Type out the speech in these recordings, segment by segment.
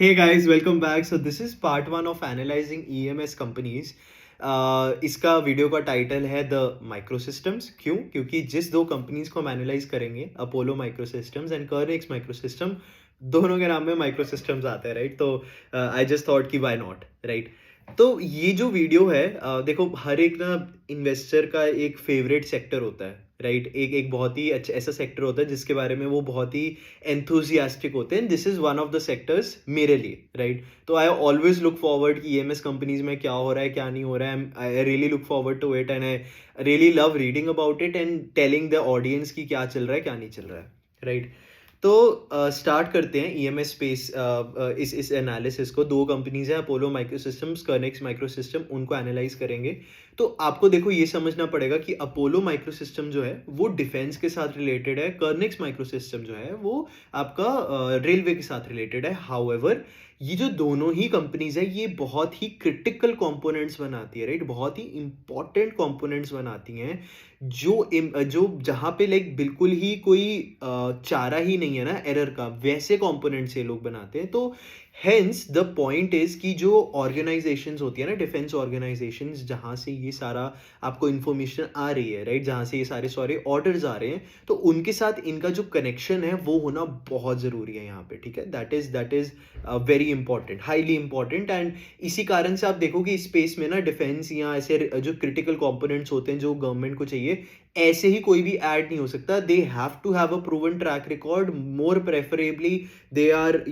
Hey guys, welcome back. So this is part one of analyzing EMS companies. इसका video का title है the Microsystems. क्यों? क्योंकि जिस दो कंपनीज को हम एनालाइज करेंगे, अपोलो माइक्रोसिस्टम्स एंड कर्निक्स माइक्रोसिस्टम, दोनों के नाम में माइक्रोसिस्टम्स आते हैं, राइट? तो आई जस्ट थॉट कि व्हाई नॉट, राइट? तो ये जो वीडियो है, देखो, हर एक ना इन्वेस्टर का एक फेवरेट सेक्टर होता है, राइट? एक एक बहुत ही अच्छा ऐसा सेक्टर होता है जिसके बारे में वो बहुत ही एंथुजियास्टिक होते हैं। This is one of the sectors मेरे लिए, राइट? तो आई ऑलवेज लुक फॉरवर्ड कि ईएमएस कंपनीज में क्या हो रहा है, क्या नहीं हो रहा है। I really look forward to it and I really love reading about it and telling the audience की क्या चल रहा है, क्या नहीं चल रहा है, राइट? तो स्टार्ट करते हैं ईएमएस स्पेस, इस एनालिसिस को। दो कंपनीज हैं, अपोलो माइक्रोसिस्टम्स, कर्निक्स माइक्रोसिस्टम, उनको एनालाइज करेंगे। तो आपको देखो ये समझना पड़ेगा कि अपोलो माइक्रोसिस्टम जो है वो डिफेंस के साथ रिलेटेड है, कर्निक्स माइक्रोसिस्टम जो है वो आपका रेलवे के साथ रिलेटेड है। हाउएवर, ये जो दोनों ही कंपनीज है ये बहुत ही क्रिटिकल कंपोनेंट्स बनाती है, राइट? बहुत ही इंपॉर्टेंट कंपोनेंट्स बनाती हैं जो जहाँ पे लाइक बिल्कुल ही कोई चारा ही नहीं है ना एरर का, वैसे कंपोनेंट्स ये लोग बनाते हैं। तो हेंस द पॉइंट इज कि जो ऑर्गेनाइजेशंस होती है ना, डिफेंस ऑर्गेनाइजेशंस, जहाँ से ये सारा आपको इन्फॉर्मेशन आ रही है, राइट, जहाँ से ये सारे ऑर्डर्स आ रहे हैं, तो उनके साथ इनका जो कनेक्शन है वो होना बहुत ज़रूरी है यहाँ पे, ठीक है? That is very important, highly important. And इसी कारण से आप देखोगे स्पेस में ना डिफेंस या ऐसे जो क्रिटिकल कंपोनेंट्स होते हैं जो गवर्नमेंट को चाहिए, ऐसे ही कोई भी ऐड नहीं हो सकता। They have to have a proven track record, more preferably they are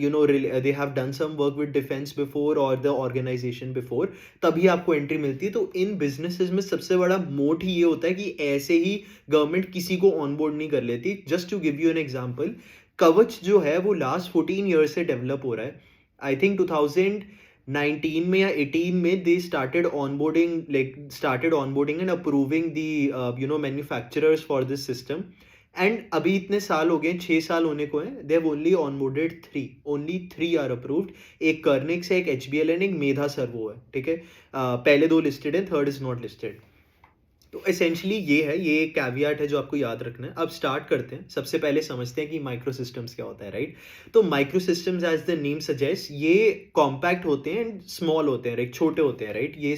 they have done some work with defense before or the organization before, तभी आपको एंट्री मिलती है। तो इन बिजनेसेस में सबसे बड़ा मोट ही ये होता है कि ऐसे ही गवर्नमेंट किसी को ऑनबोर्ड नहीं कर लेती। Just to give you an example, Kavach जो है वो लास्ट 14 ईयर्स से डेवलप हो रहा है। आई थिंक 2019 में या 18 में they started onboarding and approving the manufacturers for this system. And अभी इतने साल हो गए, 6 साल होने को हैं, they have only onboarded three, only three are approved. एक कर्निक्स है, एक एचबीएल एंड एक मेधा सर्वो है, ठीक है? पहले दो लिस्टेड है, थर्ड इज नॉट लिस्टेड। तो एसेंशली ये है, ये एक कैवियाट है जो आपको याद रखना है। अब स्टार्ट करते हैं। सबसे पहले समझते हैं कि माइक्रो सिस्टम्स क्या होता है, राइट? तो micro systems as the name suggest, ये कॉम्पैक्ट होते हैं एंड स्मॉल होते हैं, राइट? छोटे होते हैं, राइट? ये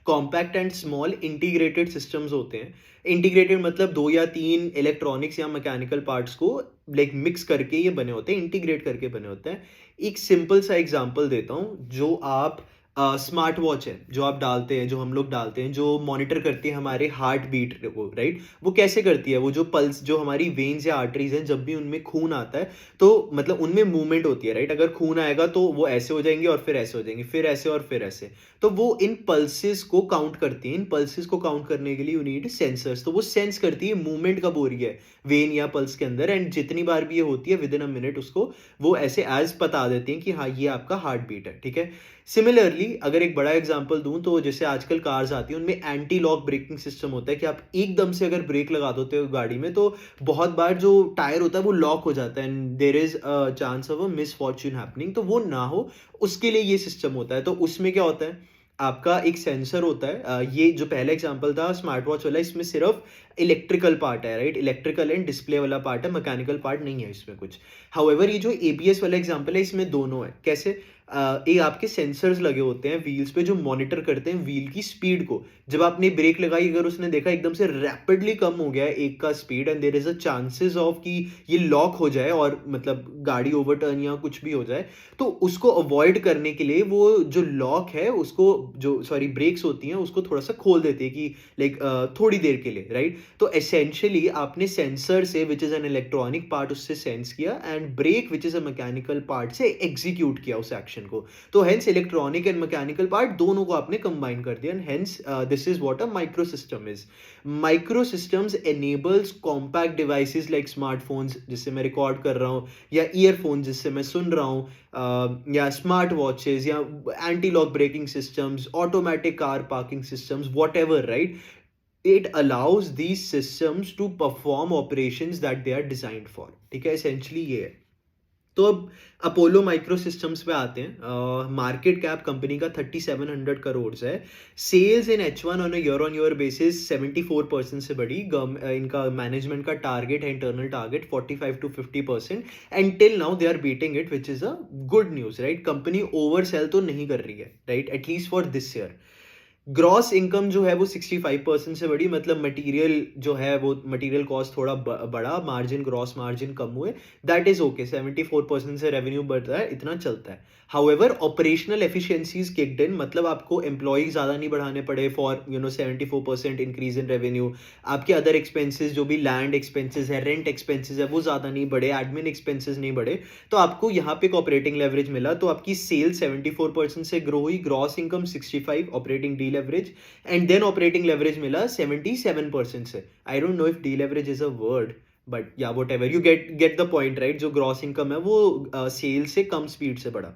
compact and small integrated systems होते हैं। इंटीग्रेटेड मतलब दो या तीन इलेक्ट्रॉनिक्स या मैकेनिकल पार्ट्स को लाइक मिक्स करके ये बने होते हैं, इंटीग्रेट करके बने होते हैं। एक सिंपल सा एग्जांपल देता हूँ। जो आप स्मार्ट वॉच है, जो आप डालते हैं, जो हम लोग डालते हैं, जो मॉनिटर करती है हमारे हार्ट बीट को, राइट? वो कैसे करती है? वो जो पल्स, जो हमारी वेन्स या आर्टरीज हैं, जब भी उनमें खून आता है तो मतलब उनमें मूवमेंट होती है, राइट? अगर खून आएगा तो वो ऐसे हो जाएंगे और फिर ऐसे हो जाएंगे, फिर ऐसे और फिर ऐसे। तो वो इन पल्सेस को काउंट करती है। इन पल्सेस को काउंट करने के लिए यू नीड सेंसर्स। तो वो सेंस करती है मूवमेंट कब हो रही है वेन या पल्स के अंदर, एंड जितनी बार भी ये होती है विद इन अ मिनट उसको वो ऐसे एज बता देती हैं कि हाँ ये आपका हार्ट बीट है, ठीक है? सिमिलरली अगर एक बड़ा एग्जांपल दूं तो जैसे आजकल कार्स आती हैं उनमें एंटी लॉक ब्रेकिंग सिस्टम होता है कि आप एकदम से अगर ब्रेक लगा देते हो गाड़ी में तो बहुत बार जो टायर होता है वो लॉक हो जाता है and there is a chance of a misfortune happening. तो वो ना हो उसके लिए ये सिस्टम होता है। तो उसमें क्या होता है, आपका एक सेंसर होता है। ये जो पहला एग्जांपल था स्मार्ट वॉच वाला, इसमें सिर्फ इलेक्ट्रिकल पार्ट है, राइट? इलेक्ट्रिकल एंड डिस्प्ले वाला पार्ट है, मैकेनिकल पार्ट नहीं है इसमें कुछ। हाउएवर, ये जो एबीएस वाला एग्जांपल है इसमें दोनों है। कैसे? ये आपके सेंसर्स लगे होते हैं व्हील्स पे जो मॉनिटर करते हैं व्हील की स्पीड को। जब आपने ब्रेक लगाई, अगर उसने देखा एकदम से रैपिडली कम हो गया है एक का speed and there is a chances of कि ये लॉक हो जाए और मतलब गाड़ी ओवरटर्न या कुछ भी हो जाए, तो उसको अवॉइड करने के लिए वो जो लॉक है उसको, जो सॉरी ब्रेक्स होती हैं उसको थोड़ा सा खोल देते हैं कि लाइक थोड़ी देर के लिए, राइट? तो एसेंशियली आपने सेंसर से, which is an electronic part, उससे सेंस किया and brake which is a mechanical part से एग्जीक्यूट किया उस एक्शन को। तो hence electronic and mechanical part दोनों को आपने कंबाइन कर दिया and hence this is what a micro system is. Micro systems enables compact devices like smartphones जिससे मैं रिकॉर्ड कर रहा हूँ, या ईयरफोन्स जिससे मैं सुन रहा हूँ, या स्मार्ट वॉचेस, या anti lock braking systems, automatic car parking systems, what ever, right? It allows these systems to perform operations that they are designed for, ठीक है? essentially ये है। तो अब अपोलो माइक्रो सिस्टम्स पे आते हैं। मार्केट कैप कंपनी का 3700 करोड़ है। Sales in H1 on a year on year basis 74% से बढ़ी। इनका मैनेजमेंट का टारगेट है, internal target 45 to 50%, and till now they are beating it, which is a good news, right. Company over sell तो नहीं कर रही है, right, at least for this year. Gross income जो है वो 65% से बढ़ी, मतलब मटेरियल जो है वो मटेरियल कॉस्ट थोड़ा बढ़ा, मार्जिन, ग्रॉस मार्जिन कम हुए, दैट इज ओके। 74% से रेवेन्यू बढ़ रहा है, इतना चलता है। However operational efficiencies kicked in, मतलब आपको एम्प्लॉय ज्यादा नहीं बढ़ाने पड़े फॉर 74% इंक्रीज इन रेवेन्यू। आपके अदर एक्सपेंसेस जो भी लैंड एक्सपेंसेस है, रेंट एक्सपेंसेस है, वो ज्यादा नहीं बढ़े, एडमिन एक्सपेंसेस नहीं बढ़े, तो आपको यहाँ पे एक ऑपरेटिंग लेवरेज मिला। तो आपकी सेल 74% से ग्रो हुई, gross income 65, operating deleverage, and then operating leverage मिला 77% से। I don't know if deleverage is a word, but yeah whatever, you get the point, right. जो gross income है वो cell से कम speed से बढ़ा।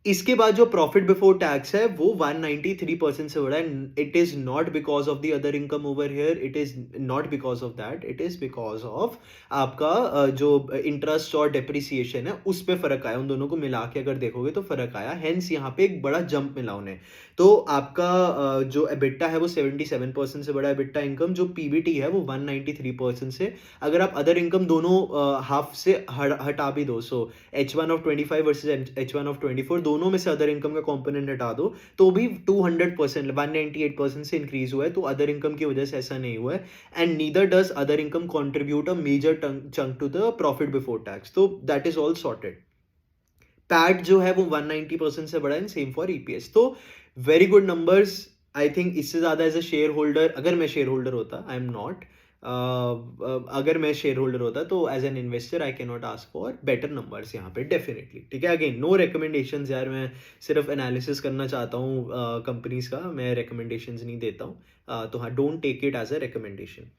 इसके बाद जो प्रॉफिट बिफोर टैक्स है वो 193% से बढ़ा है। It is not because of the other income over here, it is not because of that, it is because of आपका जो इंटरेस्ट और डेप्रिसिएशन है उस पे फर्क आया। उन दोनों को मिला के अगर देखोगे तो फर्क आया, हेंस यहाँ पे एक बड़ा जंप मिला उन्हें। तो आपका जो एबिटा है वो 77% से बढ़ा एबिटा इनकम, जो पीबीटी है वो 193% से। अगर आप अदर इनकम दोनों हाफ से हटा भी दो, सो H1 of 25 versus H1 of 24, दोनों में से अदर इनकम का कंपोनेंट हटा दो तो भी 200%, 198% से इंक्रीज हुआ है। तो अदर इनकम की वजह से ऐसा नहीं हुआ है, and neither does other income contribute a major chunk to the profit before tax. तो that is all sorted. PAT जो है वो 190% से बढ़ा है, सेम फॉर ईपीएस। तो very good numbers. I think इससे ज्यादा एज अ शेयर होल्डर, अगर मैं शेयर होल्डर होता, आई एम नॉट, अगर मैं शेयर होल्डर होता तो as an investor I can not ask for better numbers यहाँ पे, डेफिनेटली। ठीक है, अगेन नो रिकमेंडेशंस यार, मैं सिर्फ एनालिसिस करना चाहता हूँ कंपनीज का, मैं रिकमेंडेशंस नहीं देता हूँ। तो हाँ, don't take it as a recommendation.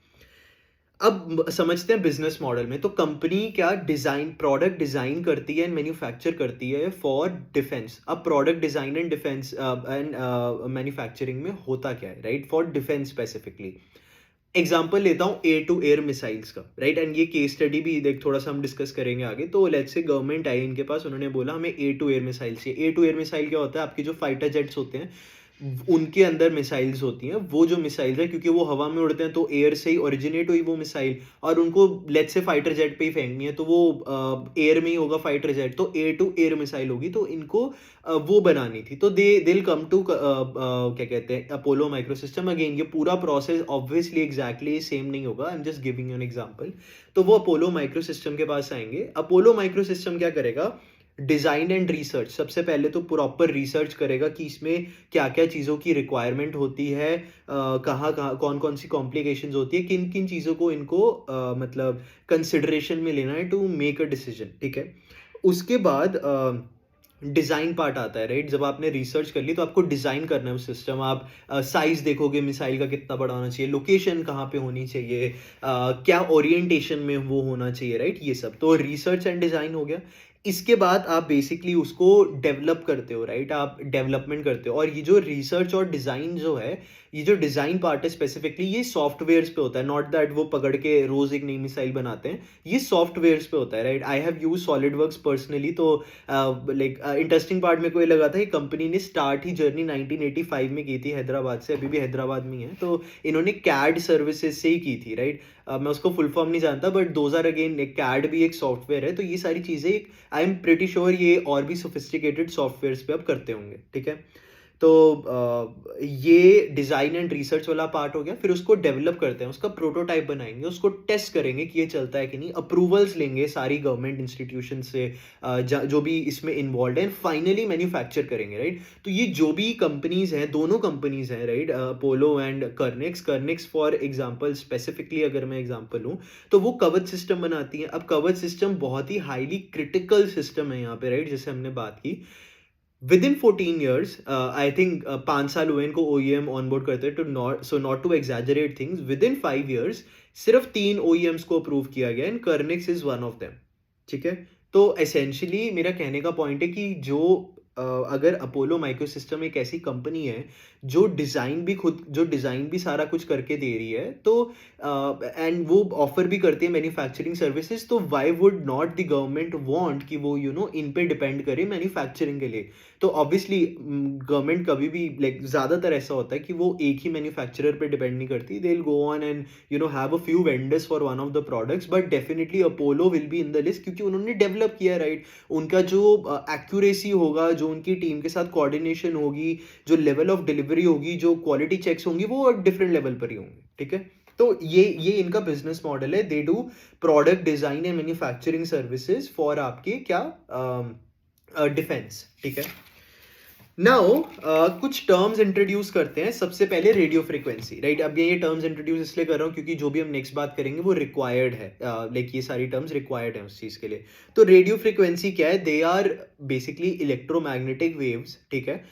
अब समझते हैं बिजनेस मॉडल में। तो कंपनी क्या डिजाइन, प्रोडक्ट डिजाइन करती है एंड मैन्युफैक्चर करती है फॉर डिफेंस। अब product design and defence and manufacturing में होता क्या है, right, for defence specifically. Example लेता हूँ एयर टू एयर मिसाइल्स का, राइट, एंड ये केस स्टडी भी देख थोड़ा सा हम डिस्कस करेंगे आगे। तो लेट्स से गवर्नमेंट आई इनके पास, उन्होंने बोला हमें एयर टू एयर मिसाइल चाहिए। एयर टू एयर मिसाइल क्या होता है, आपकी जो फाइटर जेट्स होते हैं उनके अंदर मिसाइल्स होती हैं। वो जो मिसाइल्स है, क्योंकि वो हवा में उड़ते हैं तो एयर से ही ओरिजिनेट हुई वो मिसाइल, और उनको लेट्स से फाइटर जेट पे ही फेंकनी है तो वो एयर में ही होगा फाइटर जेट, तो एयर टू एयर मिसाइल होगी। तो इनको वो बनानी थी, तो दिल कम टू क्या कहते हैं, अपोलो माइक्रो सिस्टम। अगेन ये पूरा प्रोसेस ऑब्वियसली एग्जैक्टली सेम नहीं होगा, I am just giving you an example. तो वो अपोलो माइक्रो सिस्टम के पास आएंगे। अपोलो माइक्रो सिस्टम क्या करेगा, डिजाइन एंड रिसर्च। सबसे पहले तो प्रॉपर रिसर्च करेगा कि इसमें क्या क्या चीज़ों की रिक्वायरमेंट होती है, कहाँ कहाँ कौन कौन सी कॉम्प्लिकेशंस होती है, किन किन चीज़ों को इनको मतलब कंसिडरेशन में लेना है टू मेक अ डिसीजन। ठीक है, उसके बाद डिज़ाइन पार्ट आता है, राइट। जब आपने रिसर्च कर ली तो आपको डिज़ाइन करना है उस सिस्टम। आप साइज़ देखोगे मिसाइल का कितना बड़ा होना चाहिए, लोकेशन कहाँ पे होनी चाहिए, क्या ओरिएंटेशन में वो होना चाहिए, राइट, ये सब। तो रिसर्च एंड डिज़ाइन हो गया। इसके बाद आप बेसिकली उसको डेवलप करते हो, राइट, आप डेवलपमेंट करते हो। और ये जो रिसर्च और डिज़ाइन जो है, ये जो डिज़ाइन पार्ट है स्पेसिफिकली, ये सॉफ्टवेयर्स पे होता है। नॉट दैट वो पकड़ के रोज़ एक नई मिसाइल बनाते हैं, ये सॉफ्टवेयर्स पे होता है, right. I have use solid works personally. तो लाइक इंटरेस्टिंग पार्ट मेरे को ये लगा था कि कंपनी ने स्टार्ट ही जर्नी 1985 में की थी हैदराबाद से, अभी भी हैदराबाद में ही है। तो इन्होंने कैड सर्विसेज से ही की थी, राइट। मैं उसको फुल फॉर्म नहीं जानता, but those are again, CAD भी एक सॉफ्टवेयर है। तो ये सारी चीज़ें आई एम प्रिटी श्योर ये और भी सोफिस्टिकेटेड सॉफ्टवेयर्स पे अब करते होंगे। ठीक है, तो ये डिज़ाइन एंड रिसर्च वाला पार्ट हो गया। फिर उसको डेवलप करते हैं, उसका प्रोटोटाइप बनाएंगे, उसको टेस्ट करेंगे कि ये चलता है कि नहीं, अप्रूवल्स लेंगे सारी गवर्नमेंट इंस्टीट्यूशन से जो भी इसमें इन्वॉल्व है, फाइनली मैन्युफैक्चर करेंगे, राइट। तो ये जो भी कंपनीज हैं, दोनों कंपनीज हैं, right, Apollo and Kernex for example, specifically अगर मैं एग्जाम्पल लूँ तो वो कवच सिस्टम बनाती हैं। अब कवच सिस्टम बहुत ही हाईली क्रिटिकल सिस्टम है यहाँ पे, राइट, जैसे हमने बात की। Within 14 years, I think 5 साल हुए इनको OEM ऑनबोर्ड करते हैं, to not to exaggerate things, within 5 years सिर्फ 3 OEMs को अप्रूव किया गया, and Kernex is one of them. ठीक है, तो एसेंशियली मेरा कहने का पॉइंट है कि जो अगर अपोलो माइक्रोसिस्टम एक ऐसी कंपनी है जो डिज़ाइन भी सारा कुछ करके दे रही है, तो एंड वो ऑफर भी करती है मैन्युफैक्चरिंग सर्विसेज, तो why would not the government want कि वो इन पे डिपेंड करे मैन्युफैक्चरिंग के लिए। तो ऑब्वियसली गवर्नमेंट कभी भी लाइक ज़्यादातर ऐसा होता है कि वो एक ही मैन्युफैक्चरर पे डिपेंड नहीं करती, they will go on and have a few vendors for one of the products, but definitely Apollo will be in the list क्योंकि उन्होंने डेवलप किया, राइट। उनका जो एक्यूरेसी होगा, जो उनकी टीम के साथ कोऑर्डिनेशन होगी, जो लेवल ऑफ डिलीवरी होगी, जो क्वालिटी चेक्स होंगी, वो डिफरेंट लेवल पर ही होंगे, ठीक है। तो ये इनका बिजनेस मॉडल है, they do product design and manufacturing services for आपके क्या डिफेंस, ठीक है। नाउ कुछ टर्म्स इंट्रोड्यूस करते हैं। सबसे पहले रेडियो फ्रीक्वेंसी, राइट। अब ये टर्म्स इंट्रोड्यूस इसलिए कर रहा हूँ क्योंकि जो भी हम नेक्स्ट बात करेंगे वो रिक्वायर्ड है, लाइक ये सारी टर्म्स रिक्वायर्ड है उस चीज़ के लिए। तो रेडियो फ्रीक्वेंसी क्या है? They are basically electromagnetic waves, ठीक है।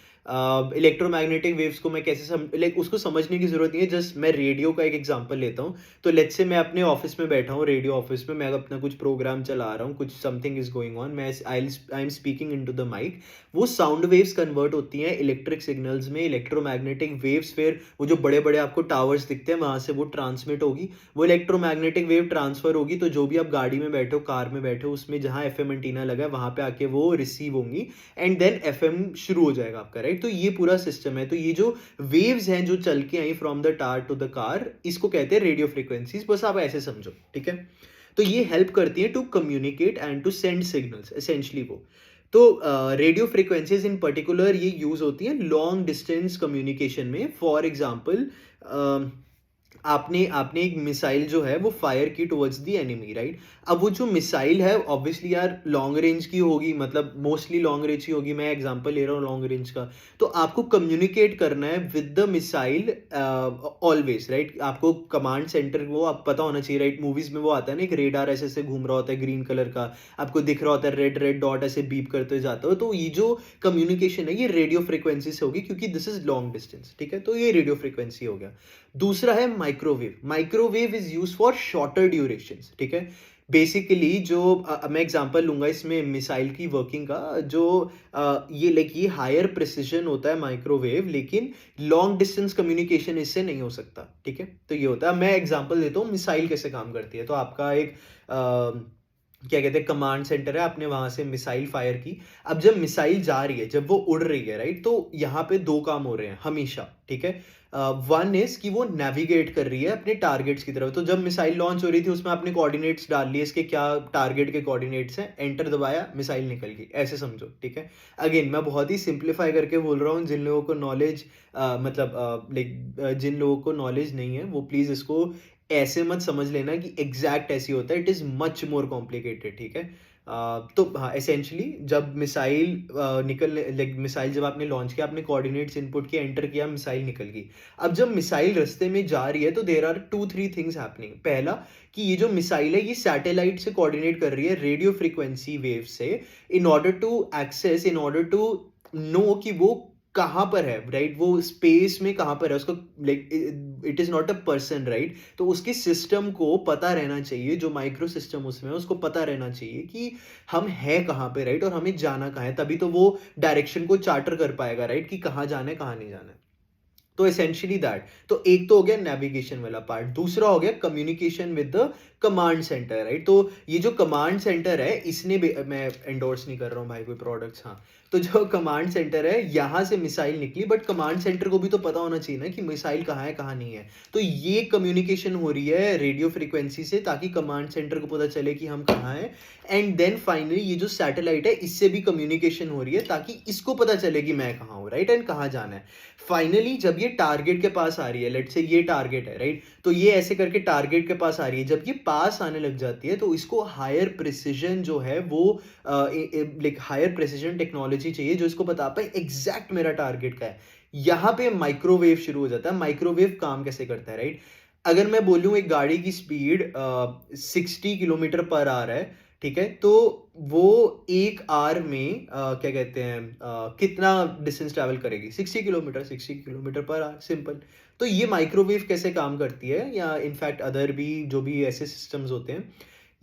इलेक्ट्रोमैग्नेटिक वेव्स को मैं कैसे लाइक उसको समझने की जरूरत नहीं है, जस्ट मैं रेडियो का एक एग्जांपल लेता हूँ। तो लेट्स से मैं अपने ऑफिस में बैठा हूँ, रेडियो ऑफिस में, मैं अपना कुछ प्रोग्राम चला रहा हूँ, कुछ समथिंग इज गोइंग ऑन, मैं I am speaking into the mic. वो साउंड वेव्स कन्वर्ट होती हैं इलेक्ट्रिक सिग्नल्स में, इलेक्ट्रोमैग्नेटिक वेव्स, फिर वो जो बड़े बड़े आपको टावर्स दिखते हैं वहां से वो ट्रांसमिट होगी, वो इलेक्ट्रोमैग्नेटिक वेव ट्रांसफर होगी। तो जो भी आप गाड़ी में बैठे हो, कार में बैठे हो, उसमें जहां एफएम एंटीना लगा है वहां पे आके वो रिसीव होंगी एंड देन एफएम शुरू हो जाएगा आपका, राइट। तो ये पूरा सिस्टम है। तो ये जो वेव्स हैं जो चल के I from the tar to the car, इसको कहते हैं रेडियो फ्रीक्वेंसीज, बस आप ऐसे समझो, ठीक है। तो ये हेल्प करती है to communicate and to send signals, essentially वो। तो रेडियो फ्रीक्वेंसीज इन पर्टिकुलर ये यूज होती हैं लॉन्ग डिस्टेंस कम्युनिकेशन में। फॉर एग्जांपल आपने आपने एक मिसाइल जो है वो फायर की टुवर्ड्स द एनिमी, राइट। अब वो जो मिसाइल है ऑब्वियसली यार लॉन्ग रेंज की होगी, मतलब मोस्टली लॉन्ग रेंज की होगी, मैं एग्जांपल ले रहा हूँ लॉन्ग रेंज का। तो आपको कम्युनिकेट करना है with the missile always, right. आपको कमांड सेंटर वो आप पता होना चाहिए, राइट। मूवीज में वो आता है ना, एक रेडार ऐसे ऐसे घूम रहा होता है ग्रीन कलर का, आपको दिख रहा होता है रेड रेड डॉट ऐसे बीप करते जाता हो। तो ये जो कम्युनिकेशन है ये रेडियो फ्रीक्वेंसी से होगी क्योंकि दिस इज लॉन्ग डिस्टेंस, ठीक है। तो ये रेडियो फ्रीक्वेंसी हो गया। दूसरा है microwave. Microwave is use for shorter durations, ठीक है। बेसिकली जो मैं एग्जांपल लूंगा इसमें मिसाइल की वर्किंग का, जो ये हायर प्रिसिजन होता है माइक्रोवेव, लेकिन लॉन्ग डिस्टेंस कम्युनिकेशन इससे नहीं हो सकता, ठीक है। तो ये होता है, मैं एग्जांपल देता हूँ मिसाइल कैसे काम करती है। तो आपका एक क्या कहते हैं कमांड सेंटर है, आपने वहां से मिसाइल फायर की। अब जब मिसाइल जा रही है, जब वो उड़ रही है, राइट, तो यहाँ पे दो काम हो रहे हैं हमेशा, ठीक है। वन इज कि वो नेविगेट कर रही है अपने टारगेट्स की तरफ। तो जब मिसाइल लॉन्च हो रही थी उसमें आपने कोऑर्डिनेट्स डाल लिए, इसके क्या टारगेट के कोऑर्डिनेट्स हैं, एंटर दबाया, मिसाइल निकल गई, ऐसे समझो, ठीक है। अगेन मैं बहुत ही सिंप्लीफाई करके बोल रहा हूँ, जिन लोगों को नॉलेज लाइक जिन लोगों को नॉलेज नहीं है वो प्लीज इसको ऐसे मत समझ लेना कि एग्जैक्ट ऐसी होता है, it is much more complicated, ठीक है। तो हाँ, एसेंशली जब मिसाइल लाइक मिसाइल जब आपने लॉन्च किया, आपने कोऑर्डिनेट्स इनपुट किया, एंटर किया, मिसाइल निकल गई। अब जब मिसाइल रास्ते में जा रही है तो देयर आर 2-3 थिंग्स हैपनिंग। पहला कि ये जो मिसाइल है ये सैटेलाइट से कोऑर्डिनेट कर रही है रेडियो फ्रीक्वेंसी वेव से, इन ऑर्डर टू नो कि वो कहाँ पर है, राइट। वो स्पेस में कहाँ पर है, उसको like it is not a person, right. तो उसके सिस्टम को पता रहना चाहिए, जो माइक्रो सिस्टम उसमें है उसको पता रहना चाहिए कि हम है कहाँ पे, राइट, और हमें जाना कहाँ है। तभी तो वो डायरेक्शन को चार्टर कर पाएगा, राइट, कि कहाँ जाना है कहाँ नहीं जाना है। तो एसेंशियली दैट, तो एक तो हो गया नेविगेशन वाला पार्ट, दूसरा हो गया communication with the command centre, right. तो ये जो कमांड सेंटर है इसने मैं एंडोर्स नहीं कर रहा हूँ भाई कोई प्रोडक्ट्स, हाँ। तो जो कमांड सेंटर है यहाँ से मिसाइल निकली, बट कमांड सेंटर को भी तो पता होना चाहिए ना कि मिसाइल कहाँ है कहाँ नहीं है। तो ये कम्युनिकेशन हो रही है रेडियो फ्रीक्वेंसी से ताकि कमांड सेंटर को पता चले कि हम कहाँ हैं। एंड देन फाइनली ये जो सैटेलाइट है इससे भी कम्युनिकेशन हो रही है ताकि इसको पता चले कि मैं कहाँ हूँ, राइट, एंड कहाँ जाना है। फाइनली जब ये टारगेट के पास आ रही है, लेट्स से ये टारगेट है, राइट, तो ये ऐसे करके टारगेट के पास आ रही है। जब ये पास आने लग जाती है तो इसको हायर प्रिसिजन जो है वो लाइक हायर प्रिसिजन टेक्नोलॉजी चाहिए जो इसको बता पाए एग्जैक्ट मेरा टारगेट का है। यहाँ पे माइक्रोवेव शुरू हो जाता है। माइक्रोवेव काम कैसे करता है, राइट। अगर मैं बोलूँ एक गाड़ी की स्पीड 60 किलोमीटर पर आवर है, ठीक है, तो वो एक आवर में क्या कहते हैं कितना डिस्टेंस ट्रैवल करेगी, 60 किलोमीटर पर आवर, सिंपल। तो ये माइक्रोवेव कैसे काम करती है, या इनफैक्ट अदर भी जो भी ऐसे सिस्टम्स होते हैं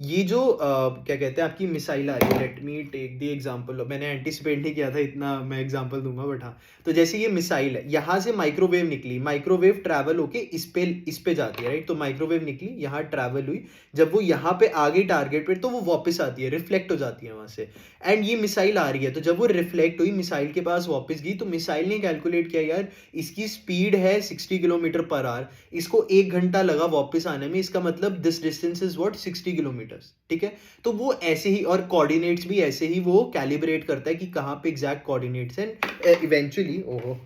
ये जो क्या कहते हैं आपकी मिसाइल आ रही है, let me take the example, मैंने एंटिसिपेट नहीं किया था इतना मैं एग्जांपल दूंगा, बट हाँ, तो जैसे ये मिसाइल है, यहाँ से माइक्रोवेव निकली, माइक्रोवेव ट्रैवल होके इस पे जाती है, राइट? तो माइक्रोवेव निकली, यहाँ ट्रैवल हुई, जब वो यहाँ पे आ गई टारगेट पे, तो वो वापस आती है, रिफ्लेक्ट हो जाती है वहां से। एंड ये मिसाइल आ रही है, तो जब वो रिफ्लेक्ट हुई, मिसाइल के पास वापस गई, तो मिसाइल ने कैलकुलेट किया, यार इसकी स्पीड है 60 किलोमीटर पर आवर, इसको 1 घंटा लगा वापस आने में, इसका मतलब this distance is what 60 kilometre, ठीक है? तो वो ऐसे ही, और कोऑर्डिनेट्स भी ऐसे ही वो कैलिब्रेट करता है कि कहाँ पे एग्जैक्ट कोऑर्डिनेट्स हैं इवेंचुअली। ओहो,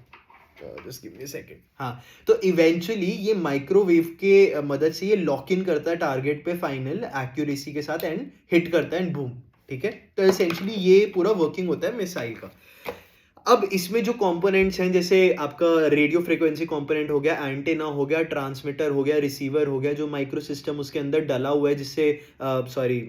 just give me a second. हाँ, तो इवेंचुअली ये माइक्रोवेव के मदद से ये लॉक इन करता है टारगेट पे फाइनल एक्यूरेसी के साथ, एंड हिट करता है, एंड बूम, ठीक है? तो एसेंशियली ये पूरा वर्किंग होता है मिसाइल का। अब इसमें जो कंपोनेंट्स हैं, जैसे आपका रेडियो फ्रीक्वेंसी कंपोनेंट हो गया, एंटेना हो गया, ट्रांसमीटर हो गया, रिसीवर हो गया, जो माइक्रो सिस्टम उसके अंदर डला हुआ है, जिससे सॉरी,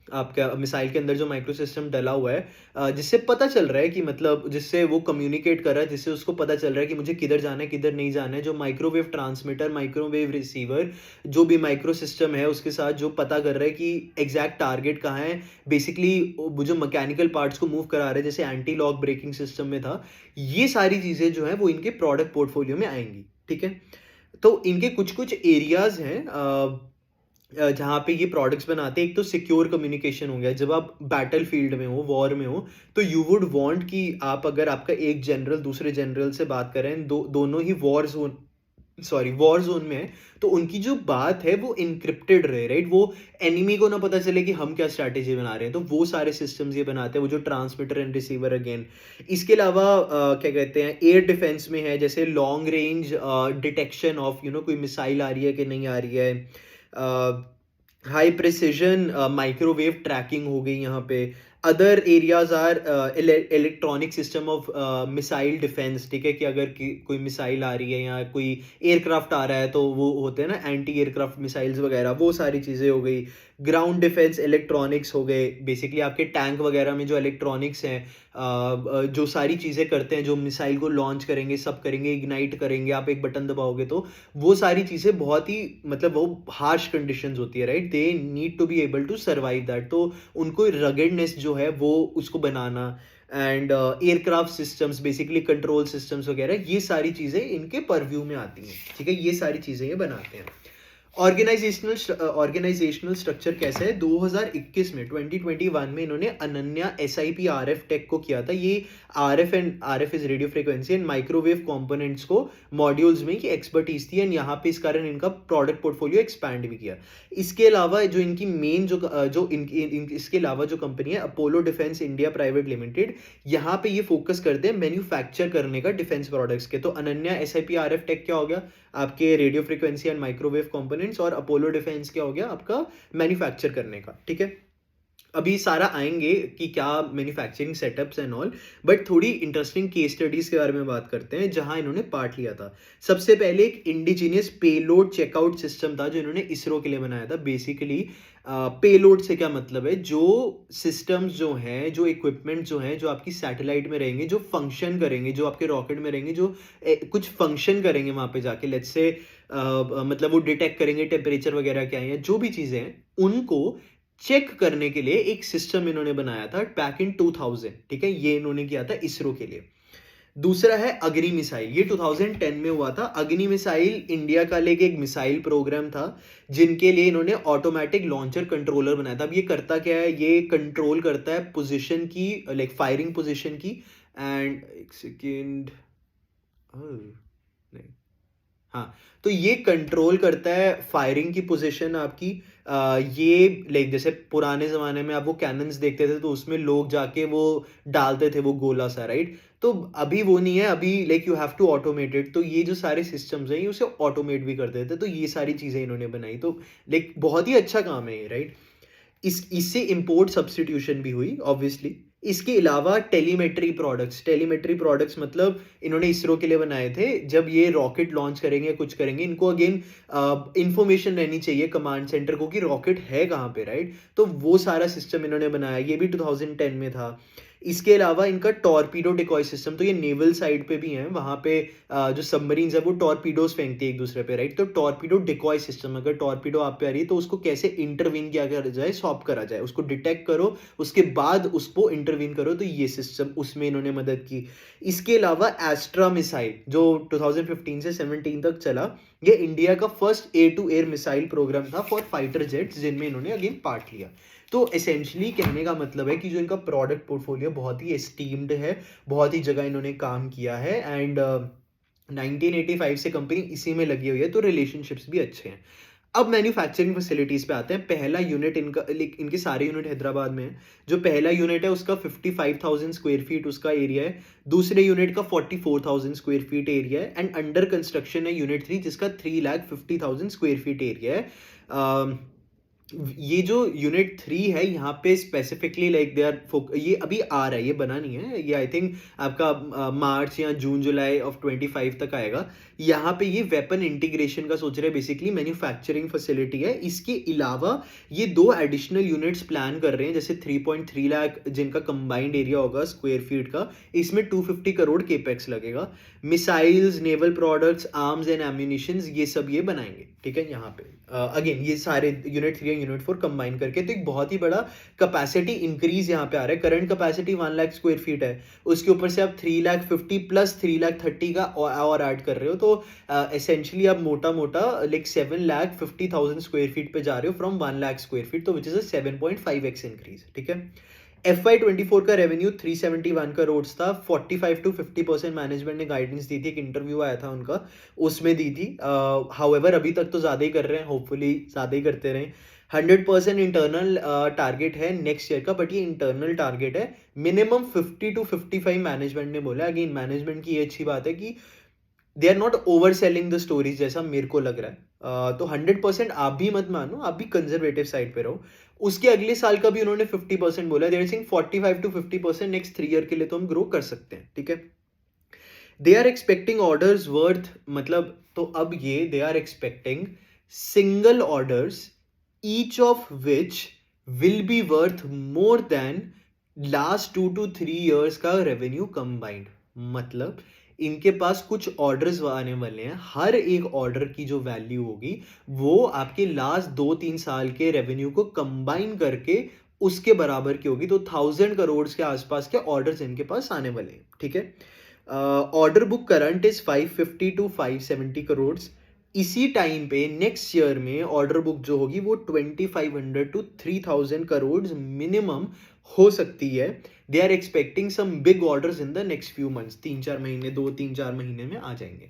आपका मिसाइल के अंदर जो माइक्रो सिस्टम डला हुआ है, जिससे पता चल रहा है कि मतलब जिससे वो कम्युनिकेट कर रहा है, जिससे उसको पता चल रहा है कि मुझे किधर जाना है, किधर नहीं जाना है, जो माइक्रोवेव ट्रांसमीटर, माइक्रोवेव रिसीवर, जो भी माइक्रो सिस्टम है उसके साथ जो पता कर रहा है कि एग्जैक्ट टारगेट कहाँ है, बेसिकली वो जो मैकेनिकल पार्ट्स को मूव करा रहे हैं, जैसे एंटी लॉक ब्रेकिंग सिस्टम में था, ये सारी चीज़ें जो है वो इनके प्रोडक्ट पोर्टफोलियो में आएंगी, ठीक है? तो इनके कुछ कुछ एरियाज हैं जहाँ पे ये प्रोडक्ट्स बनाते हैं। एक तो सिक्योर कम्युनिकेशन हो गया, जब आप बैटल फील्ड में हो, वॉर में हो, तो यू वुड वांट कि आप, अगर आपका एक जनरल दूसरे जनरल से बात कर रहे हैं, दोनों ही वॉर जोन में है, तो उनकी जो बात है वो इनक्रिप्टेड रहे, राइट? वो एनिमी को ना पता चले कि हम क्या स्ट्रैटेजी बना रहे हैं, तो वो सारे सिस्टम्स ये बनाते हैं, वो जो ट्रांसमीटर एंड रिसीवर अगेन। इसके अलावा क्या कहते हैं, एयर डिफेंस में है, जैसे लॉन्ग रेंज डिटेक्शन ऑफ कोई मिसाइल आ रही है कि नहीं आ रही है, हाई प्रिसिजन माइक्रोवेव ट्रैकिंग हो गई यहाँ पे। Other areas are electronic system of missile defence, ठीक है? कि अगर कोई मिसाइल आ रही है या कोई एयरक्राफ्ट आ रहा है, तो वो होते हैं ना एंटी एयरक्राफ्ट मिसाइल्स वगैरह, वो सारी चीज़ें हो गई। ग्राउंड डिफेंस इलेक्ट्रॉनिक्स हो गए, बेसिकली आपके टैंक वगैरह में जो इलेक्ट्रॉनिक्स हैं, जो सारी चीज़ें करते हैं, जो मिसाइल को लॉन्च करेंगे, सब करेंगे, इग्नाइट करेंगे, आप एक बटन दबाओगे तो वो सारी चीज़ें बहुत ही, मतलब वो हार्श कंडीशंस होती है, right? They need to be able to survive that, तो उनको रगेडनेस जो है वो उसको बनाना, and aircraft systems, basically control systems वगैरह, ये सारी चीज़ें इनके परव्यू में आती हैं, ठीक है? ये सारी चीज़ें ये बनाते हैं। ऑर्गेनाइजेशनल स्ट्रक्चर कैसे है? 2021 में 2021 में इन्होंने अनन्या SIP RF टेक को किया था। ये RF is radio frequency and microwave components को मॉड्यूल्स में की एक्सपर्टीज थी, एंड यहाँ पे इस कारण इनका प्रोडक्ट पोर्टफोलियो एक्सपैंड भी किया। इसके अलावा जो इनकी मेन इसके अलावा जो कंपनी है, Apollo defence India private limited, यहाँ पे ये फोकस करते हैं मैन्युफैक्चर करने का डिफेंस प्रोडक्ट्स के। तो अनन्या SIP RF टेक क्या हो गया? आपके radio frequency and microwave components, और अपोलो डिफेंस क्या हो गया? आपका मैन्युफैक्चर करने का, ठीक है? अभी सारा आएंगे कि क्या manufacturing setups and all, but थोड़ी इंटरेस्टिंग केस स्टडीज के बारे में बात करते हैं जहां इन्होंने पार्ट लिया था। सबसे पहले एक इंडिजिनियस पेलोड चेकआउट सिस्टम था जो इन्होंने इसरो के लिए बनाया था। बेसिकली पेलोड से क्या मतलब है? जो सिस्टम्स जो हैं, जो इक्विपमेंट जो हैं, जो आपकी सैटेलाइट में रहेंगे, जो फंक्शन करेंगे, जो आपके रॉकेट में रहेंगे, जो कुछ फंक्शन करेंगे वहां पे जाके, लेट्स से मतलब वो डिटेक्ट करेंगे टेम्परेचर वगैरह क्या है, या जो भी चीजें हैं उनको चेक करने के लिए एक सिस्टम इन्होंने बनाया था बैक इन 2000, ठीक है? ये इन्होंने किया था इसरो के लिए। दूसरा है अग्नि मिसाइल, ये 2010 में हुआ था। अग्नि मिसाइल इंडिया का लेके एक मिसाइल प्रोग्राम था जिनके लिए इन्होंने ऑटोमेटिक लॉन्चर कंट्रोलर बनाया था। अब ये करता क्या है? ये कंट्रोल करता है पोजीशन की, लाइक फायरिंग पोजीशन की, एंड एक सेकेंड, नहीं, हाँ, तो ये कंट्रोल करता है फायरिंग की पोजीशन आपकी। ये लाइक जैसे पुराने ज़माने में आप वो कैनन्स देखते थे, तो उसमें लोग जाके वो डालते थे वो गोला सा, राइट? तो अभी वो नहीं है, अभी like you have to automate it. तो ये जो सारे सिस्टम्स हैं ये उसे ऑटोमेट भी कर देते, तो ये सारी चीज़ें इन्होंने बनाई, तो लाइक बहुत ही अच्छा काम है ये, राइट? इससे इंपोर्ट सब्स्टिट्यूशन भी हुई ऑब्वियसली। इसके अलावा टेलीमेट्री प्रोडक्ट्स मतलब इन्होंने इसरो के लिए बनाए थे। जब ये रॉकेट लॉन्च करेंगे, कुछ करेंगे, इनको अगेन इंफॉर्मेशन रहनी चाहिए कमांड सेंटर को कि रॉकेट है कहाँ पे, राइट? तो वो सारा सिस्टम इन्होंने बनाया, ये भी 2010 में था। इसके अलावा इनका टॉर्पीडो डिकॉय सिस्टम, तो ये नेवल साइड पे भी है, वहाँ पे जो सबमरीन्स है वो टॉर्पीडोज फेंकती है एक दूसरे पे, राइट। तो टॉर्पीडो डिकॉय सिस्टम, अगर टॉर्पीडो आप पे आ रही है तो उसको कैसे इंटरवीन किया जाए, स्टॉप करा जाए, उसको डिटेक्ट करो, उसके बाद उसको इंटरवीन करो, तो ये सिस्टम उसमें इन्होंने मदद की। इसके अलावा एस्ट्रा मिसाइल जो 2015 से 17 तक चला, ये इंडिया का first air to air missile program था फॉर फाइटर जेट्स, जिनमें इन्होंने अगेन पार्ट लिया। तो एसेंशियली कहने का मतलब है कि जो इनका प्रोडक्ट पोर्टफोलियो बहुत ही एस्टीम्ड है, बहुत ही जगह इन्होंने काम किया है, एंड 1985 से कंपनी इसी में लगी हुई है, तो रिलेशनशिप्स भी अच्छे हैं। अब मैन्युफैक्चरिंग फैसिलिटीज पे आते हैं। पहला यूनिट इनका, इनके सारे यूनिट हैदराबाद में है। जो पहला यूनिट है उसका 55,000 स्क्वायर फीट उसका एरिया है, दूसरे यूनिट का 44,000 स्क्वायर फीट एरिया है, एंड अंडर कंस्ट्रक्शन है यूनिट 3 जिसका 3,50,000 स्क्वायर फीट एरिया है। ये जो यूनिट 3 है यहाँ पे स्पेसिफिकली लाइक दे आर, ये अभी आ रहा है, ये बना नहीं है, ये आई थिंक आपका मार्च या जून जुलाई ऑफ 25 तक आएगा। यहाँ पे ये वेपन इंटीग्रेशन का सोच रहे हैं, बेसिकली मैन्युफैक्चरिंग फैसिलिटी है। इसके अलावा ये 2 एडिशनल यूनिट्स प्लान कर रहे हैं, जैसे 3.3 लाख जिनका कंबाइंड एरिया होगा स्क्वायर फीट का, इसमें 250 करोड़ केपेक्स लगेगा। Missiles, naval products, arms and ammunition, ये सब ये बनाएंगे, ठीक है। यहाँ पे अगेन ये सारे यूनिट 3 यूनिट 4 कंबाइन करके, तो एक बहुत ही बड़ा कैपेसिटी इंक्रीज यहाँ पे आ रहा है। Current capacity 1 lakh square feet है, उसके ऊपर से आप 3,50,000 प्लस 3,30,000 का और ऐड कर रहे हो, तो एसेंशियली आप मोटा मोटा लाइक 7,50,000 स्क्वायर फीट पे जा रहे हो फ्रॉम 1 लाख स्क्वायर फीट, तो विच इज अ 7.5x इंक्रीज, ठीक है। FY24 का रेवेन्यू 371 करोड़ था, 45 to 50% मैनेजमेंट ने गाइडेंस दी थी, एक इंटरव्यू आया था उनका, उसमें दी थी। हाउएवर अभी तक तो ज़्यादा ही कर रहे हैं, होपफुली ज़्यादा ही करते रहें। 100% इंटरनल टारगेट है नेक्स्ट ईयर का, बट ये इंटरनल टारगेट है। मिनिमम 50 to 55 मैनेजमेंट ने बोला। अगेन मैनेजमेंट की ये अच्छी बात है कि they are not over selling the stories, जैसा मेरे को लग रहा है। तो 100% आप भी मत मानो, आप भी कंजर्वेटिव साइड पे रहो। उसके अगले साल का भी उन्होंने 50% बोला, they're saying 45 to 50% next 3 year के लिए तो हम ग्रो कर सकते हैं, ठीक है। They are expecting orders worth, मतलब तो अब ये they are expecting single orders each of which will be worth more than last 2 to 3 years का रेवेन्यू कंबाइंड। मतलब इनके पास कुछ ऑर्डर्स आने वाले हैं, हर एक ऑर्डर की जो वैल्यू होगी वो आपके लास्ट 2-3 साल के रेवेन्यू को कंबाइन करके उसके बराबर की होगी। तो 1,000 करोड़ के आसपास के ऑर्डर्स इनके पास आने वाले हैं, ठीक है। Order book current is 550 to 570 crore. इसी टाइम पे नेक्स्ट ईयर में ऑर्डर बुक जो होगी वो 2,500 to 3,000 करोड़ मिनिमम हो सकती है। They are expecting some big orders in the next few months, 3-4 महीने, 2-3-4 महीने में आ जाएंगे।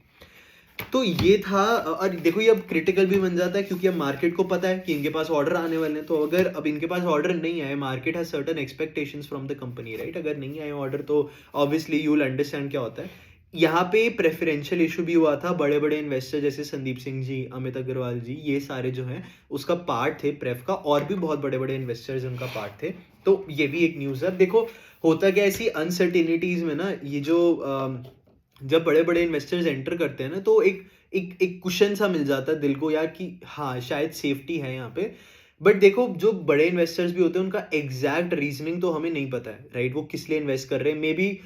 तो ये था। और देखो ये अब क्रिटिकल भी बन जाता है, क्योंकि अब मार्केट को पता है कि इनके पास ऑर्डर आने वाले हैं, तो अगर अब इनके पास ऑर्डर नहीं आए, market has certain expectations from the company, right. अगर नहीं आए ऑर्डर तो ऑब्वियसली यू विल अंडरस्टैंड क्या होता है। यहाँ पे प्रेफरेंशियल इशू भी हुआ था, बड़े बड़े इन्वेस्टर जैसे संदीप सिंह जी, अमित अग्रवाल जी, ये सारे जो हैं उसका पार्ट थे प्रेफ का, और भी बहुत बड़े बड़े इन्वेस्टर्स उनका पार्ट थे। तो ये भी एक न्यूज़ है। देखो होता क्या, ऐसी अनसर्टिनिटीज में ना, ये जो जब बड़े बड़े इन्वेस्टर्स एंटर करते हैं ना, तो एक कुशन सा मिल जाता है दिल को यार कि हाँ शायद सेफ्टी है यहाँ पे। बट देखो जो बड़े इन्वेस्टर्स भी होते हैं उनका एग्जैक्ट रीजनिंग तो हमें नहीं पता है, राइट। वो किस लिए इन्वेस्ट कर रहे हैं, मे बी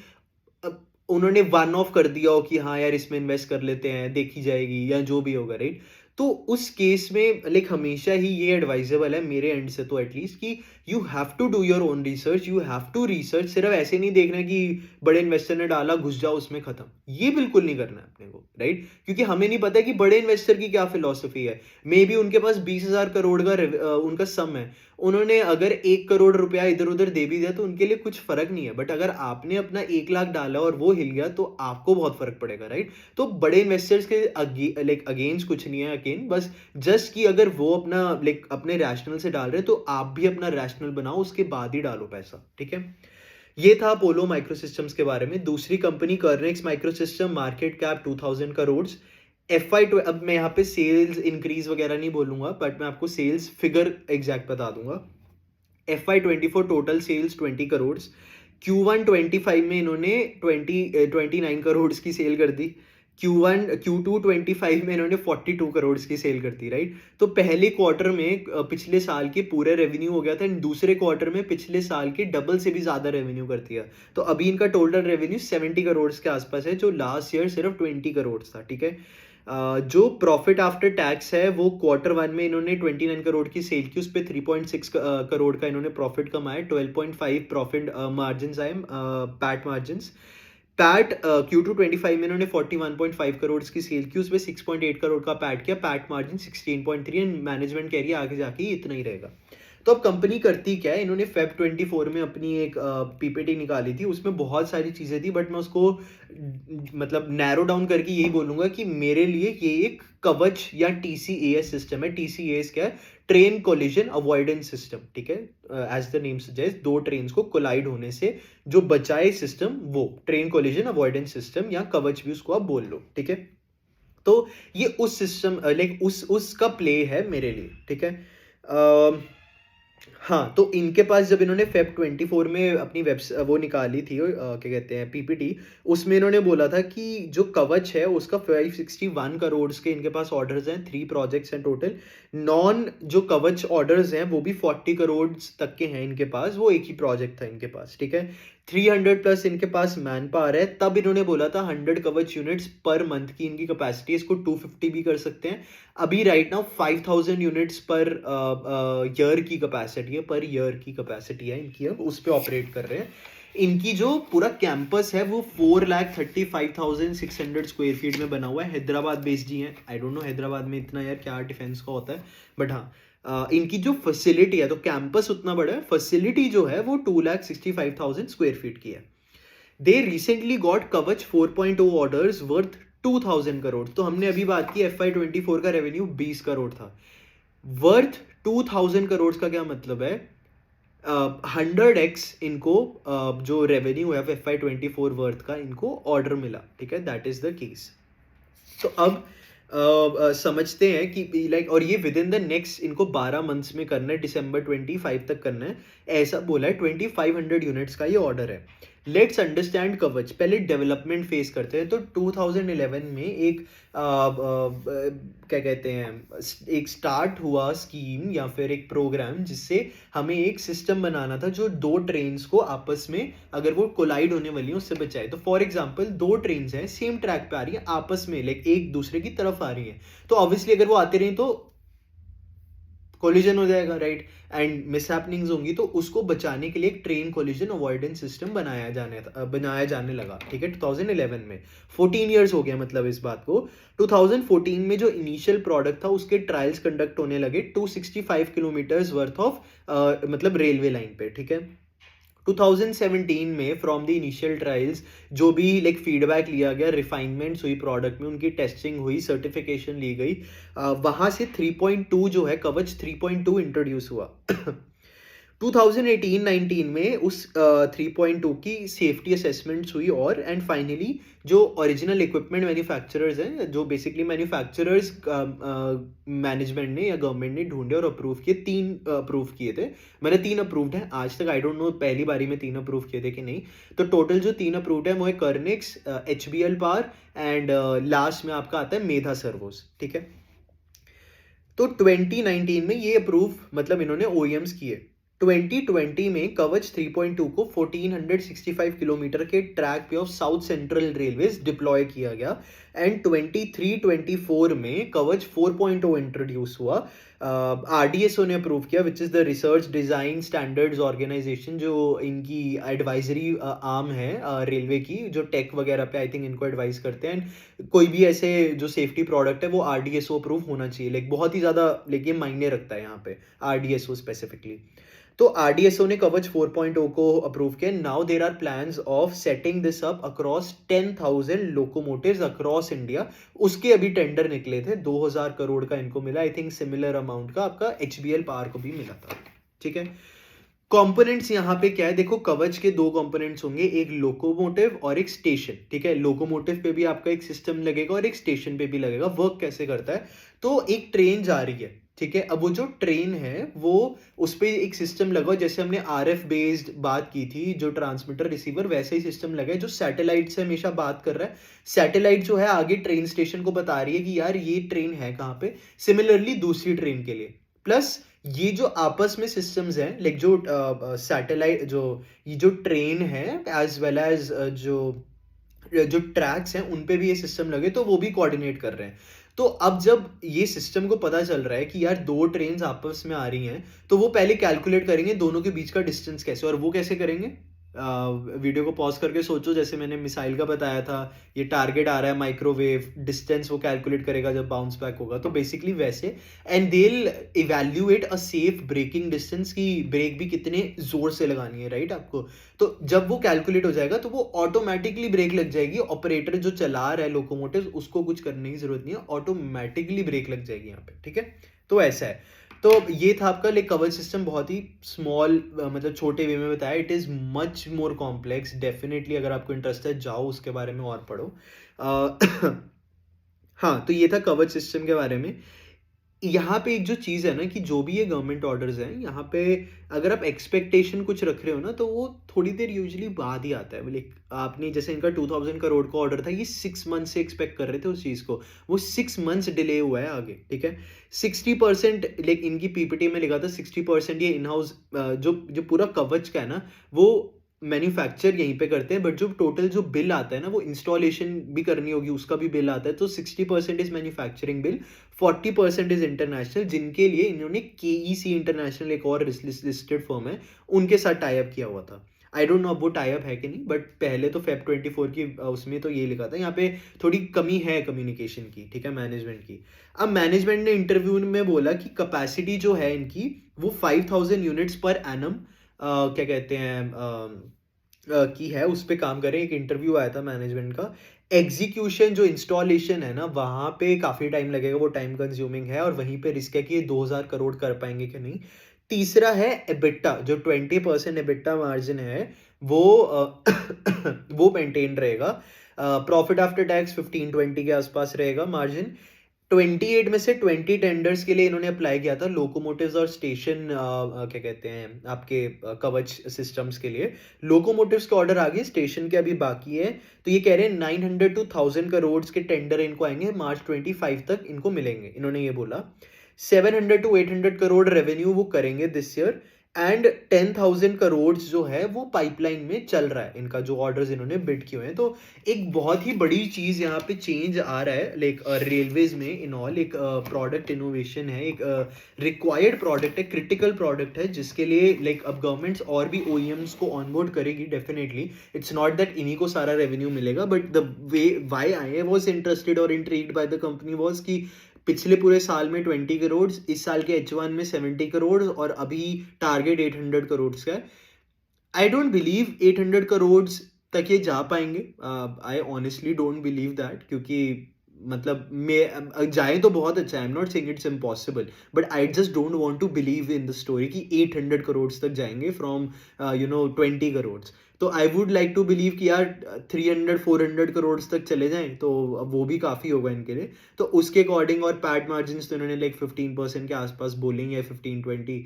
उन्होंने वन ऑफ कर दिया हो कि हाँ यार इसमें इन्वेस्ट कर लेते हैं, देखी जाएगी, या जो भी होगा, राइट। तो उस केस में लाइक हमेशा ही ये एडवाइजेबल है मेरे एंड से तो एटलीस्ट, कि you have to do your own research, you have to research. सिर्फ ऐसे नहीं देखना कि बड़े इन्वेस्टर ने डाला घुस जाओ उसमें खत्म, ये बिल्कुल नहीं करना है अपने को, राइट। क्योंकि हमें नहीं पता कि बड़े इन्वेस्टर की क्या फिलॉसफी है। मे बी उनके पास 20,000 करोड़ का उनका सम है, उन्होंने अगर 1 करोड़ रुपया इधर उधर दे भी दिया तो उनके लिए कुछ फर्क नहीं है। बट अगर आपने अपना 1 लाख डाला और वो हिल गया तो आपको बहुत फर्क पड़ेगा, राइट। तो बड़े इन्वेस्टर्स के लाइक अगेंस्ट कुछ नहीं है, अगेन बस जस्ट कि अगर वो अपना लाइक अपने रैशनल से डाल रहे हैं तो आप भी अपना रैशनल बनाओ, उसके बाद ही डालो पैसा, ठीक है। ये था अपोलो माइक्रोसिस्टम्स के बारे में। दूसरी company Kernex microsystem, market cap 2,000 crore. अब मैं यहाँ पे सेल्स इंक्रीज वगैरह नहीं बोलूंगा, बट मैं आपको सेल्स फिगर एग्जैक्ट बता दूंगा। FY24 total sales 20 crore. Q1 25 में इन्होंने 29 करोड़ की सेल कर दी। Q2 25 में इन्होंने 42 करोड़ की सेल कर दी, राइट? तो पहले क्वार्टर में पिछले साल के पूरे रेवेन्यू हो गया था, एंड दूसरे क्वार्टर में पिछले साल के डबल से भी ज़्यादा रेवेन्यू कर दिया। तो अभी इनका टोटल रेवेन्यू 70 करोड़ के आसपास है, जो लास्ट ईयर सिर्फ 20 करोड़ था, ठीक है? जो प्रॉफिट आफ्टर टैक्स है वो Q1 में इन्होंने 29 करोड़ की सेल की, उस पर 3.6 करोड़ का इन्होंने प्रॉफिट कमाया, 12.5 प्रॉफिट मार्जिन आए, पैट मार्जिन। पैट Q2 25 में इन्होंने 41.5 करोड़ की सेल की, उस पर 6.8 करोड़ का पैट किया, पैट मार्जिन 16.3, एंड मैनेजमेंट कह रही है आगे जाके इतना ही रहेगा। तो अब कंपनी करती क्या है, इन्होंने Feb 24 में अपनी एक पीपीटी निकाली थी, उसमें बहुत सारी चीज़ें थी, बट मैं उसको मतलब नैरो डाउन करके यही बोलूँगा कि मेरे लिए ये एक कवच या TCAS सिस्टम है। TCAS क्या है? ट्रेन कोलिजन अवॉइडेंस सिस्टम, ठीक है? एज द नेम सजेस्ट, दो ट्रेन्स को कोलाइड होने से जो बचाए सिस्टम, वो ट्रेन कोलिजन अवॉइडेंस सिस्टम या कवच भी उसको आप बोल लो, ठीक है? तो ये उस सिस्टम लाइक उसका प्ले है मेरे लिए, ठीक है? हाँ, तो इनके पास जब इन्होंने Feb 24 में अपनी वो निकाली थी, क्या कहते हैं, पीपीटी, उसमें इन्होंने बोला था कि जो कवच है उसका 561 करोड़ के इनके पास ऑर्डर्स हैं, 3 प्रोजेक्ट्स हैं टोटल। नॉन जो कवच ऑर्डर्स हैं वो भी 40 करोड़ तक के हैं इनके पास, वो एक ही प्रोजेक्ट था इनके पास, ठीक है? 300 प्लस इनके पास मैन पावर है। तब इन्होंने बोला था 100 कवच यूनिट्स पर मंथ की इनकी कैपेसिटी है, इसको 250 भी कर सकते हैं। अभी right now 5000 units per year की कैपेसिटी है, पर ईयर की कैपेसिटी है इनकी, अब उस पर ऑपरेट कर रहे हैं। इनकी जो पूरा कैंपस है वो 4,35,600 स्क्वायर फीट में बना हुआ है, हैदराबाद बेस्ड ही है। आई डोंट नो हैदराबाद में इतना यार क्या डिफेंस का होता है, बट हाँ, इनकी जो फैसिलिटी है, तो कैंपस उतना बड़ा है, फैसिलिटी जो है वो 2,65,000 स्क्वायर फीट की है। दे रिसेंटली गॉट कवच 4.0 ऑर्डर्स वर्थ 2000 करोड़। तो हमने अभी बात की FY 24 का रेवेन्यू 20 करोड़ था, वर्थ 2000 करोड़ का क्या मतलब है? 100x इनको जो रेवेन्यू है FY 24 वर्थ का इनको ऑर्डर मिला, ठीक है? That is the case. तो अब समझते हैं कि लाइक, और ये विद इन द नेक्स्ट इनको 12 मंथ्स में करना है, December 25 तक करना है, ऐसा बोला है। 2500 यूनिट्स का ये ऑर्डर है। लेट्स अंडरस्टैंड कवच, पहले डेवलपमेंट फेस करते हैं। तो 2011 में एक क्या कहते हैं, एक स्टार्ट हुआ स्कीम या फिर एक प्रोग्राम, जिससे हमें एक सिस्टम बनाना था जो दो ट्रेन्स को आपस में अगर वो कोलाइड होने वाली है उससे बचाए। तो फॉर एग्जांपल, दो ट्रेन्स हैं, सेम ट्रैक पे आ रही है, आपस में लाइक एक दूसरे की तरफ आ रही है, तो ऑब्वियसली अगर वो आते रहे तो कोलिजन हो जाएगा, राइट? एंड मिसहैपनिंग्स होंगी, तो उसको बचाने के लिए एक ट्रेन कोलिजन अवॉइडेंस सिस्टम बनाया जाने लगा, ठीक है? 2011 में 14 इयर्स हो गया मतलब इस बात को। 2014 में जो इनिशियल प्रोडक्ट था उसके ट्रायल्स कंडक्ट होने लगे 265 किलोमीटर्स वर्थ ऑफ मतलब रेलवे लाइन पे, ठीक है? 2017 में फ्रॉम द इनिशियल ट्रायल्स जो भी लाइक फीडबैक लिया गया, रिफाइनमेंट्स हुई प्रोडक्ट में, उनकी टेस्टिंग हुई, सर्टिफिकेशन ली गई, वहाँ से 3.2 जो है कवच 3.2 इंट्रोड्यूस हुआ। 2018-19 में उस 3.2 की सेफ्टी असेसमेंट्स हुई, और एंड फाइनली जो ओरिजिनल इक्विपमेंट मैन्युफैक्चरर्स हैं, जो बेसिकली मैन्युफैक्चरर्स मैनेजमेंट ने या गवर्नमेंट ने ढूंढे और अप्रूव किए, 3 अप्रूव किए थे। मैंने 3 अप्रूव्ड हैं आज तक, आई डोंट नो पहली बारी में 3 अप्रूव किए थे कि नहीं। तो टोटल जो 3 अप्रूव्ड है वो है कर्निक्स, HBL पावर, एंड लास्ट में आपका आता है मेधा सर्वोस, ठीक है? तो 2019 में ये अप्रूव मतलब इन्होंने OEMs किए। 2020 में कवच 3.2 को 1465 किलोमीटर के ट्रैक पे of south central railways deploy किया गया, एंड 23-24 में कवच 4.0 इंट्रोड्यूस हुआ। RDSO ने अप्रूव किया, which is the research design standards organisation, जो इनकी एडवाइजरी आर्म है रेलवे की, जो टेक वगैरह पे आई थिंक इनको एडवाइस करते हैं। कोई भी ऐसे जो सेफ्टी प्रोडक्ट है वो RDSO अप्रूव होना चाहिए, लाइक बहुत ही ज़्यादा लाइक ये मायने रखता है यहाँ पे RDSO स्पेसिफिकली। तो RDSO ने कवच 4.0 को अप्रूव किया। Now there are plans of setting this up across 10,000 locomotives across India. उसके अभी टेंडर निकले थे, 2000 करोड़ का इनको मिला। आई थिंक सिमिलर अमाउंट का आपका HBL पावर को भी मिला था, ठीक है? कंपोनेंट्स यहाँ पे क्या है, देखो कवच के 2 कंपोनेंट्स होंगे, एक लोकोमोटिव और एक स्टेशन, ठीक है? लोकोमोटिव पे भी आपका एक सिस्टम लगेगा और एक स्टेशन पे भी लगेगा। वर्क कैसे करता है, तो एक ट्रेन जा रही है, ठीक है? अब वो जो ट्रेन है, वो उस पे एक सिस्टम लगा, जैसे हमने आरएफ बेस्ड बात की थी, जो ट्रांसमीटर रिसीवर, वैसा ही सिस्टम लगा है जो सैटेलाइट से हमेशा बात कर रहा है। सैटेलाइट जो है आगे ट्रेन स्टेशन को बता रही है कि यार ये ट्रेन है कहाँ पे, सिमिलरली दूसरी ट्रेन के लिए। प्लस ये जो आपस में सिस्टम्स हैं, लाइक जो सैटेलाइट, जो ये जो ट्रेन है एज वेल एज जो जो ट्रैक्स हैं उन पे भी ये सिस्टम लगे, तो वो भी कोऑर्डिनेट कर रहे हैं। तो अब जब ये सिस्टम को पता चल रहा है कि यार दो ट्रेन्स आपस में आ रही हैं, तो वो पहले कैलकुलेट करेंगे दोनों के बीच का डिस्टेंस कैसे, और वो कैसे करेंगे? वीडियो को पॉज करके सोचो, जैसे मैंने मिसाइल का बताया था, ये टारगेट आ रहा है माइक्रोवेव, डिस्टेंस वो कैलकुलेट करेगा जब बाउंस बैक होगा, तो बेसिकली वैसे। And they evaluate a safe braking distance, की ब्रेक भी कितने जोर से लगानी है, राइट आपको। तो जब वो कैलकुलेट हो जाएगा तो वो ऑटोमेटिकली ब्रेक लग जाएगी। ऑपरेटर जो चला रहा है लोकोमोटिव, उसको कुछ करने की जरूरत नहीं है, ऑटोमेटिकली ब्रेक लग जाएगी यहाँ पे, ठीक है। तो ऐसा है। तो ये था आपका लाइक कवच सिस्टम, बहुत ही स्मॉल मतलब छोटे वे में बताया। It is much more complex. Definitely अगर आपको इंटरेस्ट है, जाओ उसके बारे में और पढ़ो। हाँ, तो ये था कवच सिस्टम के बारे में। यहाँ पे एक जो चीज़ है ना, कि जो भी ये गवर्नमेंट ऑर्डर्स हैं, यहाँ पे अगर आप एक्सपेक्टेशन कुछ रख रहे हो ना, तो वो थोड़ी देर यूजुअली बाद ही आता है। लाइक आपने जैसे इनका 2000 करोड़ का ऑर्डर था, ये 6 मंथ से एक्सपेक्ट कर रहे थे उस चीज़ को, वो 6 मंथ्स डिले हुआ है आगे, ठीक है। 60% लाइक इनकी पीपीटी में लिखा था 60% ये इन हाउस, जो जो पूरा कवच का है ना, वो मैन्युफैक्चर यहीं पे करते हैं, बट जो टोटल जो बिल आता है ना, वो इंस्टॉलेशन भी करनी होगी, उसका भी बिल आता है। तो 60% is manufacturing bill, 40% is international, जिनके लिए इन्होंने केईसी इंटरनेशनल, एक और लिस्टेड फर्म है, उनके साथ टाई अप किया हुआ था। आई डोंट नो अब वो टाई अप है कि नहीं, बट पहले तो फेब 24 की उसमें तो ये लिखा था। यहाँ पे थोड़ी कमी है कम्युनिकेशन की, ठीक है, मैनेजमेंट की। अब मैनेजमेंट ने इंटरव्यू में बोला कि कैपेसिटी जो है इनकी, वो 5000 यूनिट्स पर एनम क्या कहते हैं की है, उस पे काम करें। एक इंटरव्यू आया था मैनेजमेंट का। एग्जीक्यूशन, जो इंस्टॉलेशन है ना, वहाँ पे काफ़ी टाइम लगेगा, वो टाइम कंज्यूमिंग है, और वहीं पे रिस्क है कि ये 2000 करोड़ कर पाएंगे कि नहीं। तीसरा है एबिटा, जो 20% एबिटा मार्जिन है, वो वो मेंटेन रहेगा। प्रॉफिट आफ्टर टैक्स 15-20 के आसपास रहेगा मार्जिन। 28 में से 20 टेंडर्स के लिए इन्होंने अप्लाई किया था, लोकोमोटिव्स और स्टेशन क्या कहते हैं आपके कवच सिस्टम्स के लिए। लोकोमोटिव्स के ऑर्डर आ गए, स्टेशन के अभी बाकी है। तो ये कह रहे हैं 900 to 1000 करोड़ के टेंडर इनको आएंगे, मार्च 25 तक इनको मिलेंगे, इन्होंने ये बोला। 700 to 800 करोड़ रेवेन्यू वो करेंगे दिस ईयर, एंड 10,000 करोड़ जो है वो पाइपलाइन में चल रहा है, इनका जो ऑर्डर्स इन्होंने बिड किए हुए हैं। तो एक बहुत ही बड़ी चीज़ यहाँ पे चेंज आ रहा है, लाइक रेलवेज में इन ऑल। एक प्रोडक्ट इनोवेशन है, एक रिक्वायर्ड प्रोडक्ट है, क्रिटिकल प्रोडक्ट है, जिसके लिए लाइक अब गवर्नमेंट्स और भी ओईएम्स को ऑनबोर्ड करेगी डेफिनेटली। इट्स नॉट दैट इन्हीं को सारा रेवेन्यू मिलेगा, but the way why I was interested और intrigued by the company was कि पिछले पूरे साल में 20 करोड़, इस साल के H1 में 70 करोड़, और अभी टारगेट 800 करोड़ का है। आई डोंट बिलीव 800 करोड़ तक ये जा पाएंगे। I honestly don't believe that, क्योंकि मतलब मैं जाए तो बहुत अच्छा है, I am not saying it's impossible, but I just don't want to believe in the story कि 800 करोड़ तक जाएंगे फ्रॉम 20 करोड़। तो I would like to believe कि यार 300-400 करोड़ तक चले जाएं, तो वो भी काफ़ी होगा इनके लिए। तो उसके अकॉर्डिंग, और पैट मार्जिन तो इन्होंने लाइक 15% के आसपास बोलेंगे, 15-20।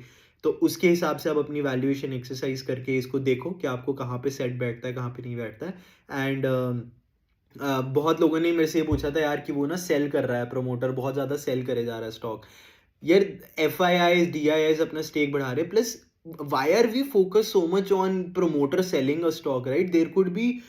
तो उसके हिसाब से आप अपनी वैल्यूएशन एक्सरसाइज करके इसको देखो कि आपको कहाँ पे सेट बैठता है, कहाँ पे नहीं बैठता है। एंड बहुत लोगों ने मेरे से ये पूछा था यार कि वो ना सेल कर रहा है, प्रमोटर बहुत ज़्यादा सेल करे जा रहा है स्टॉक। यार FIIs DIIs अपना स्टेक बढ़ा रहे, plus why are we focus so much on promoter selling a stock, right? There could be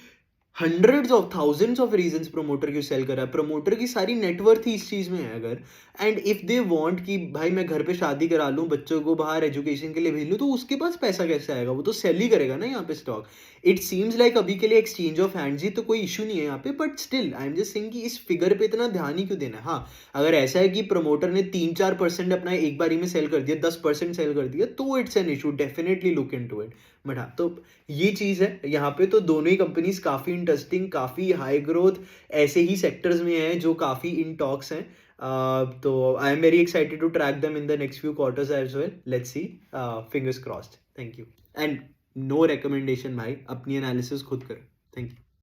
hundreds of thousands of reasons promoter क्यों सेल कर रहा है। प्रमोटर की सारी नेटवर्थ ही इस चीज में है अगर, एंड इफ दे वांट कि भाई मैं घर पे शादी करा लूं, बच्चों को बाहर एजुकेशन के लिए भेज लूं, तो उसके पास पैसा कैसे आएगा? वो तो सेल ही करेगा ना यहाँ पे स्टॉक। इट सीम्स लाइक अभी के लिए एक्सचेंज ऑफ हैंड्स ही, तो कोई इशू नहीं है यहाँ पे, but still I am just saying कि इस फिगर पे इतना ध्यान ही क्यों देना है। हाँ, अगर ऐसा है कि प्रमोटर ने 3-4% अपना एक बारी में सेल कर दिया, 10% सेल कर दिया, तो it's an issue, definitely look into it. But हाँ, तो ये चीज़ है यहाँ पे। तो दोनों ही कंपनीज काफ़ी इंटरेस्टिंग, काफ़ी हाई ग्रोथ ऐसे ही सेक्टर्स में है जो काफ़ी इन टॉक्स हैं। तो I am very excited to track them in the next few quarters as well. Let's see, fingers crossed. Thank you. And no recommendation भाई, अपनी एनालिसिस खुद करें। Thank you.